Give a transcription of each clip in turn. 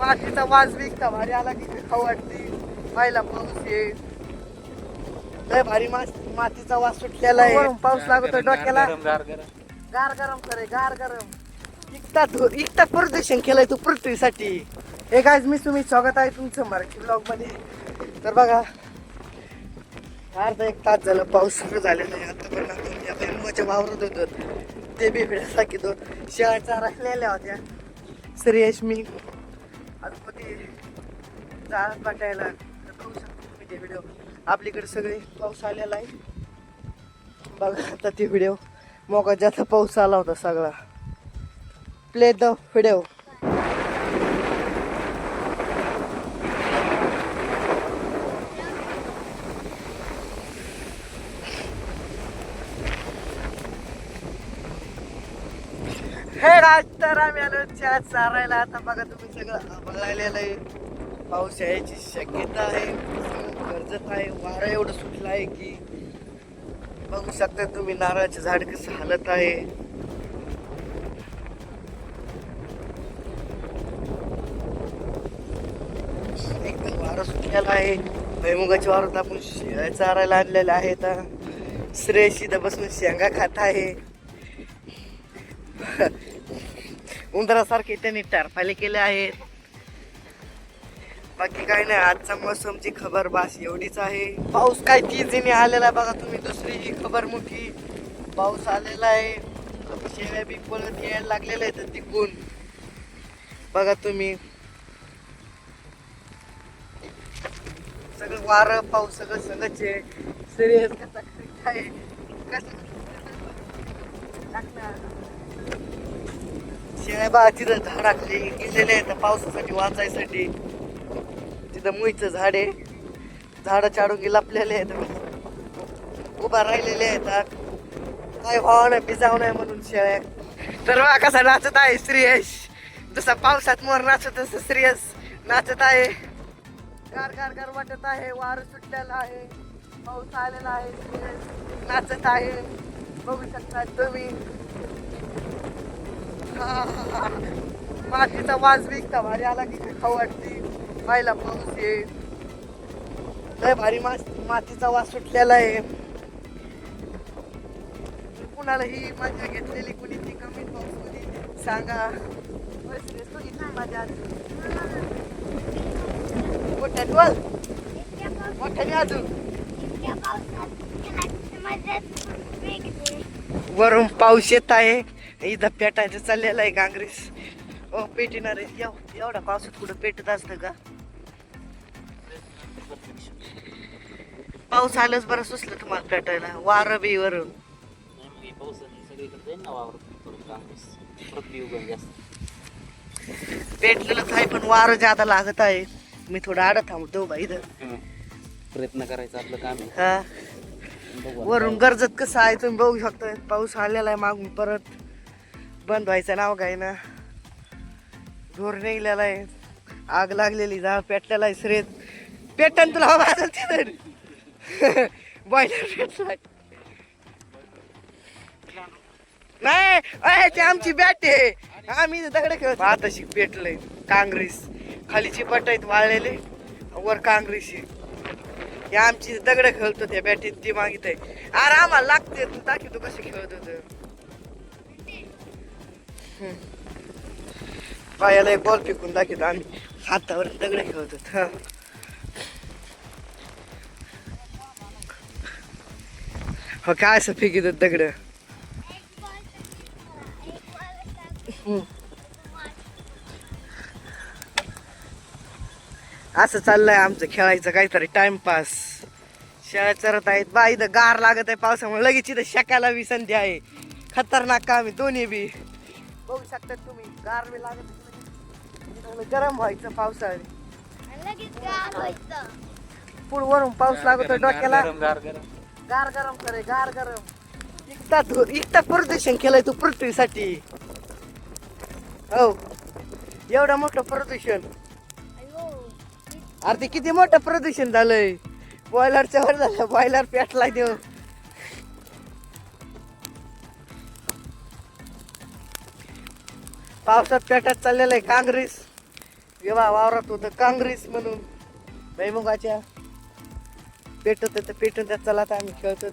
मातीचा वास बी इतका भारी आला की खाऊ वाटते. पहिला पाऊस आहे, लय भारी मातीचा वास सुटलेला आहे. वरून पाऊस लागतोय डोक्याला. गार गरम करे गार गरम. इतका प्रदूषण केलंय तू पृथ्वीसाठी. हे गाईज मी तुम्ही स्वागत आहे तुमचं मराठी ब्लॉग मध्ये. तर बघा अर्धा एक तास झालं पाऊस सुरू झालेला आहे. आतापर्यंत आपण माझ्या वावरत होतो ते बी भेटायला तो शेळ्या राहिलेल्या होत्या. श्रेयश मी आतमध्ये जाळत वाटायला बघू शकतो तुम्ही ते व्हिडिओ. आपल्याकडे सगळे पाऊस आलेला आहे बघा. आता ते व्हिडिओ मोका जास्त पाऊस आला होता सगळा. Play the video. हे राज तर आम्ही आलो शेळ्या चारायला. आता बघा तुम्ही सगळं बघायलेलं आहे. पाऊस यायची शक्यता आहे, गरजत आहे. वारा एवढं सुटलं आहे की बघू शकता तुम्ही नारळाचे झाड कसं हालत आहे. एकदम वारा सुटलेला आहे. भैमुगाच्या वारात आपण शेळ्या चारायला आणलेल्या आहेत. श्रेयश इथं बसून शेंगा खात आहे. उंदरासारखे त्यांनी टरफाले केले आहेत. बाकी काय नाही. आजचा मोसमची खबर बास एवढीच आहे. पाऊस काय तीजीने आलेला बघा तुम्ही. दुसरी खबर मोठी, पाऊस आलेला आहे. शेळ्या बी पळत यायला लागलेल्या आहेत तिकून बघा तुम्ही. सगळं वारं पाऊस सगळं सगळंच आहे. सिरियस कसा काय कसं शेळ्या बा तिथं झाडाखाली गेलेले आहेत पावसासाठी वाचायसाठी. तिथं मुईचं झाड आहे. झाड चाडून लपलेले आहेत, उभा राहिलेले आहेत. काय व्हावं नाही भिजावं नाही म्हणून शेळ्या. तर बा कसा नाचत आहे श्रेयश. जसा पावसात मोर नाचत तसं श्रेयश नाचत आहे. गार गार गार वाटत आहे. वारं सुटलेला आहे, पाऊस आलेला आहे. श्रेयश नाचत आहे बघू शकता तुम्ही. मातीचा वास बी इतका भारी आला की खाऊ वाटते. पहिला पाऊस आहे, लय भारी मातीचा वास सुटलेला आहे. कुणाला ही मजा घेतलेली कुणी ती कमेंट बॉक्स मध्ये सांगा. मजा मोठ्यात बोल, मोठ्याने अजून. वरून पाऊस येत आहे. इथं पेटायचं चाललेलं आहे काँग्रेस. ओ पेटणार आहे. एवढा पावसात कुठं पेटत असतं का? पाऊस आलंच बरं सुचलं तुम्हाला पेटायला. वारं बी वरून पेटलेलंच आहे पण वारं ज्यादा लागत आहे. मी थोडं आड थांबतो बाई. इथं प्रयत्न करायचा आपलं काम आहे. हा वरून गरजत कसं आहे तुम्ही बघू शकता. पाऊस आलेला आहे मागून परत बंद व्हायचं नाव काय ना. धोर निघलेला आहे, आग लागलेली, झाड पेटलेला आहे. श्रेत पेटन तुला वाजल तिथं. बॉयलर पेटलाय नाही. ते आमची बॅट आहे. आम्ही दगड खेळतो. आता शिक पेटलंय काँग्रेस. खालीची पट आहेत वाळलेले, वर काँग्रेस आहे. हे आमची दगड खेळतो त्या बॅटीत. ती मागित आहे. अरे आम्हाला लागते. तू दाखव तू कसे खेळत होत. पायाला एक बॉल फेकून दाखवतो आम्ही. हातावर दगड खेळत होत. हो काय असं फेकित दगड. असं चाललंय आमचं खेळायचं काहीतरी टाइमपास. शेळ्या चरत आहेत बा. इथं गार लागत आहे पावसामुळे. लगेच इथं शेकायला बी संधी आहे. खतरनाक काम आहे दोन्ही बी. बघू शकता तुम्ही. गार बी लागत, गरम व्हायचं पावसाळ्यात. पुढ वरून पाऊस लागतो डोक्याला. गार गरम करे गार गरम. इतका प्रदूषण केलंय तू पृथ्वीसाठी. हो एवढं मोठं प्रदूषण. अरे ते किती मोठं प्रदूषण झालंय. बॉयलरच्या वर झालं. बॉयलर पेटलाय देव. पावसात पेटत चाललेलं आहे काँग्रेस. जेव्हा वावरात होतं काँग्रेस म्हणून भैमुगाच्या पेटत तर पेटून त्यात चला तर आम्ही खेळतो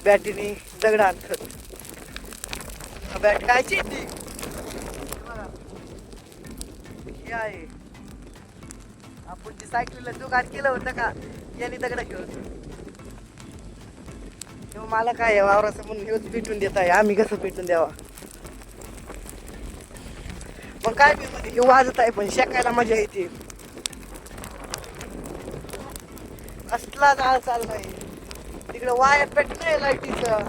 बॅटीने दगड आणतो. बॅट कायची ती बघा. हे आहे आपण जी सायकलीला जुगाड केलं होतं का याने दगड खेळतो. तेव्हा मला काय वावराचं म्हणून हेच पेटून देत आहे. आम्ही कसं पेटून द्यावा मग काय बी मध्ये हे वाजत आहे पण शेकायला मजा येते. असला जाळ चाललाय तिकडे वायर पेटलंय लाईटीचं.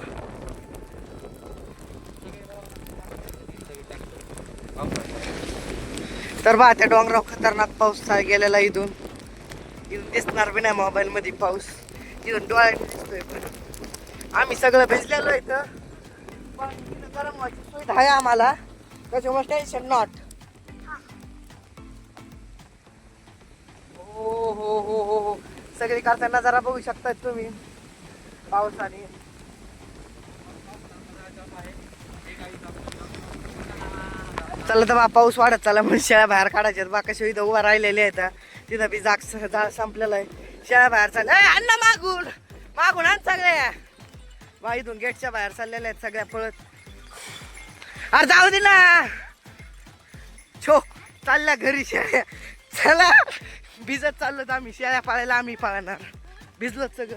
तर बा त्या डोंगराव खतरनाक पाऊस गेलेला इथून दिसणार बी नाही मोबाईल मध्ये पाऊस. इथून डोळ्याने दिसतोय पण आम्ही सगळं भिजलेलो इथं. पण इथं गरम व्हायची सुविधा आहे आम्हाला त्याच्यामुळे टेन्शन नॉट. हो हो हो हो हो सगळी करता नजारा बघू शकतात तुम्ही पावसाने. चला तर बा पाऊस वाढत चालला म्हणून शेळ्या बाहेर काढायच्यात. बा कशा इथं उभा राहिलेले आहेत तिथं बी जाळ संपलेला आहे. शेळ्या बाहेर चालल्या अण्णा मागून मागून आण सगळ्या. बा इथून गेटच्या बाहेर चाललेल्या आहेत सगळ्या पळत. अरे जाऊ दे ना छो चालल्या घरी शेळ्या. चला भिजत चाललो तर आम्ही शेळ्या पाळायला आम्ही पाळणार भिजलोच सगळं.